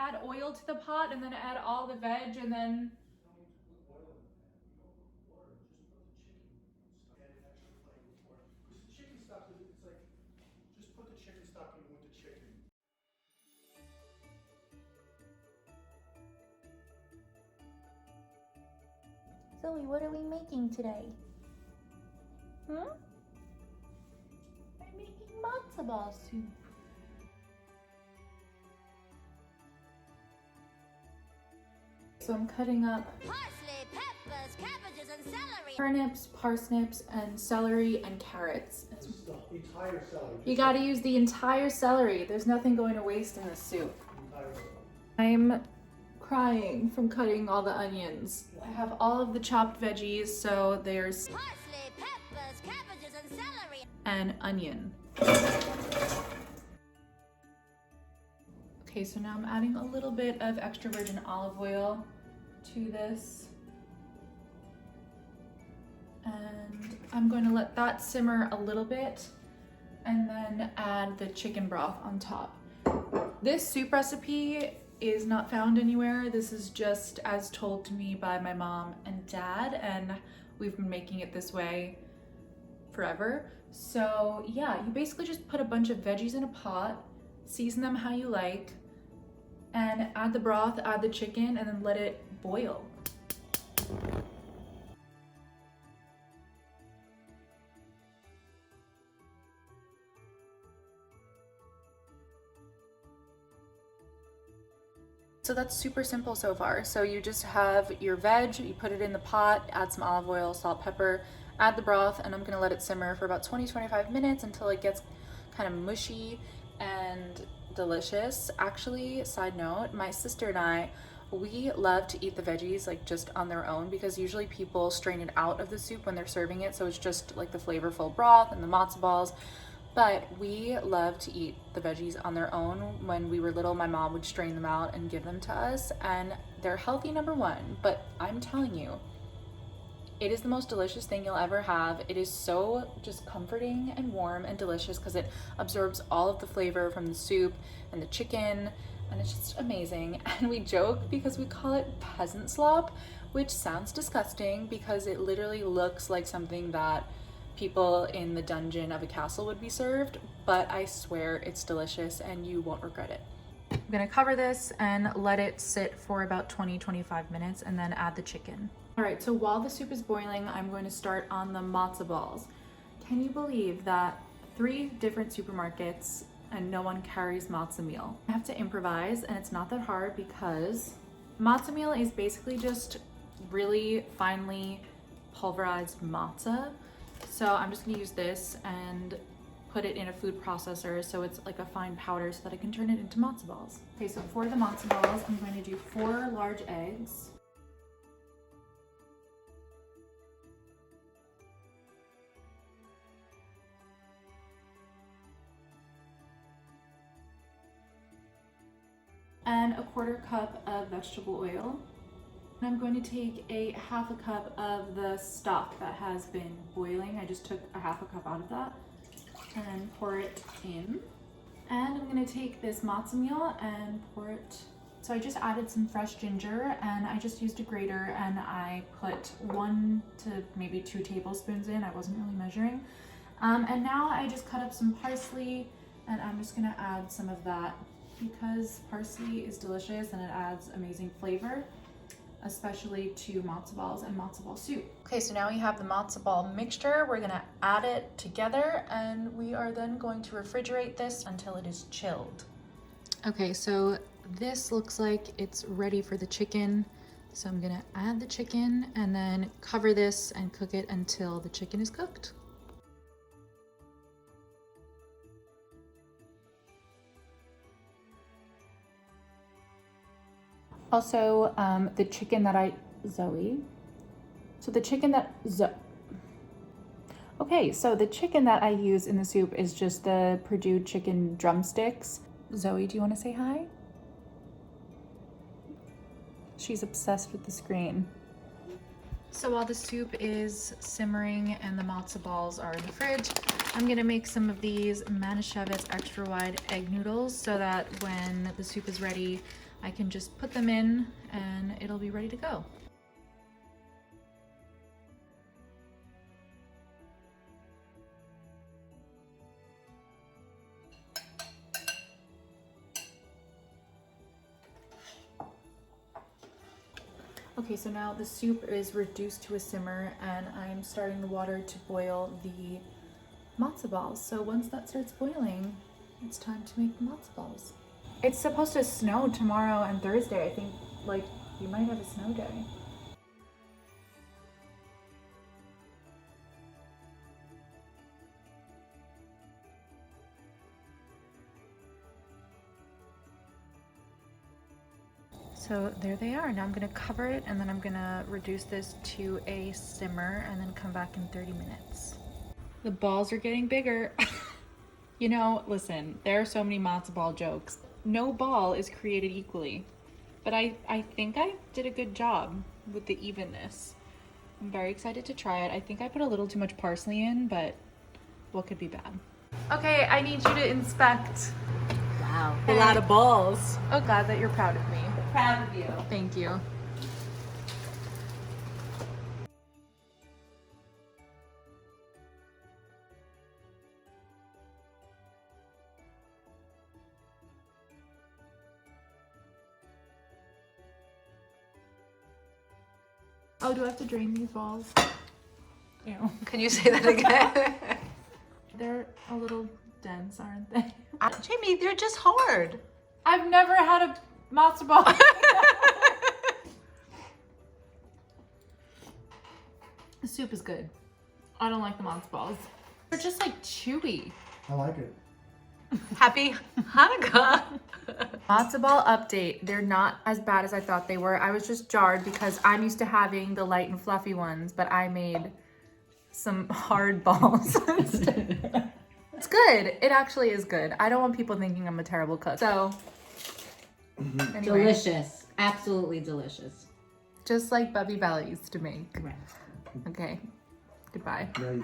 add oil to the pot and then add all the veg and then... Just put the chicken stock in with the chicken. Zoe, what are we making today? Hmm? We're making matzo ball soup. So I'm cutting up parsley, peppers, cabbages, and celery. turnips, parsnips, and celery and carrots. This is the entire celery. You gotta use the entire celery. There's nothing going to waste in this soup. I'm crying from cutting all the onions. I have all of the chopped veggies, so there's Parsley, peppers, cabbages, and celery. an onion. Okay, so now I'm adding a little bit of extra virgin olive oil to this. And I'm going to let that simmer a little bit and then add the chicken broth on top. This soup recipe is not found anywhere. This is just as told to me by my mom and dad, and we've been making it this way forever. So yeah, you basically just put a bunch of veggies in a pot, season them how you like, and add the broth, add the chicken, and then let it boil. So that's super simple so far. So you just have your veg, you put it in the pot, add some olive oil, salt, pepper, add the broth, and I'm gonna let it simmer for about 20-25 minutes until it gets kind of mushy and delicious. Actually, side note, my sister and I, we love to eat the veggies like just on their own, because usually people strain it out of the soup when they're serving it, so it's just like the flavorful broth and the matzo balls. But we love to eat the veggies on their own. When we were little, my mom would strain them out and give them to us, and they're healthy, number one, but I'm telling you, it is the most delicious thing you'll ever have. It is so just comforting and warm and delicious because it absorbs all of the flavor from the soup and the chicken, and it's just amazing. And we joke because we call it peasant slop, which sounds disgusting because it literally looks like something that people in the dungeon of a castle would be served, but I swear it's delicious and you won't regret it. I'm gonna cover this and let it sit for about 20-25 minutes and then add the chicken. All right, so while the soup is boiling, I'm going to start on the matzo balls. Can you believe that 3 different supermarkets and no one carries matzo meal? I have to improvise, and it's not that hard because matzo meal is basically just really finely pulverized matzah. So I'm just gonna use this and put it in a food processor so it's like a fine powder so that I can turn it into matzo balls. Okay, so for the matzo balls, I'm going to do 4 large eggs. And a 1/4 cup of vegetable oil. I'm going to take a 1/2 cup of the stock that has been boiling. I just took a 1/2 cup out of that and then pour it in. And I'm gonna take this matzo meal and pour it. So I just added some fresh ginger, and I just used a grater, and I put 1 to maybe 2 tablespoons in. I wasn't really measuring. And now I just cut up some parsley, and I'm just gonna add some of that because parsley is delicious and it adds amazing flavor, especially to matzo balls and matzo ball soup. Okay, so now we have the matzo ball mixture. We're gonna add it together, and we are then going to refrigerate this until it is chilled. Okay, so this looks like it's ready for the chicken. So I'm gonna add the chicken and then cover this and cook it until the chicken is cooked. Also, the chicken that Okay, so the chicken that I use in the soup is just the Purdue chicken drumsticks. Zoe, do you want to say hi? She's obsessed with the screen. So while the soup is simmering and the matzo balls are in the fridge, I'm gonna make some of these Manischewitz extra wide egg noodles so that when the soup is ready, I can just put them in and it'll be ready to go. Okay, so now the soup is reduced to a simmer and I'm starting the water to boil the matzo balls. So once that starts boiling, it's time to make the matzo balls. It's supposed to snow tomorrow and Thursday. I think like you might have a snow day. So there they are. Now I'm gonna cover it and then I'm gonna reduce this to a simmer and then come back in 30 minutes. The balls are getting bigger. You know, listen, there are so many matzo ball jokes. No ball is created equally, but I think I did a good job with the evenness. I'm very excited to try it. I think I put a little too much parsley in, but what could be bad? Okay, I need you to inspect. Wow, a lot of balls. Oh, glad that you're proud of me. Proud of you. Thank you. Oh, do I have to drain these balls? Ew. Can you say that again? They're a little dense, aren't they? Jamie, they're just hard. I've never had a matzo ball. The soup is good. I don't like the matzo balls. They're just like chewy. I like it. Happy Hanukkah. Matzo ball update. They're not as bad as I thought they were. I was just jarred because I'm used to having the light and fluffy ones, but I made some hard balls instead. It's good. It actually is good. I don't want people thinking I'm a terrible cook. So, anyway, Delicious. Absolutely delicious. just like Bubby Bella used to make. Right. Okay. Goodbye. Right.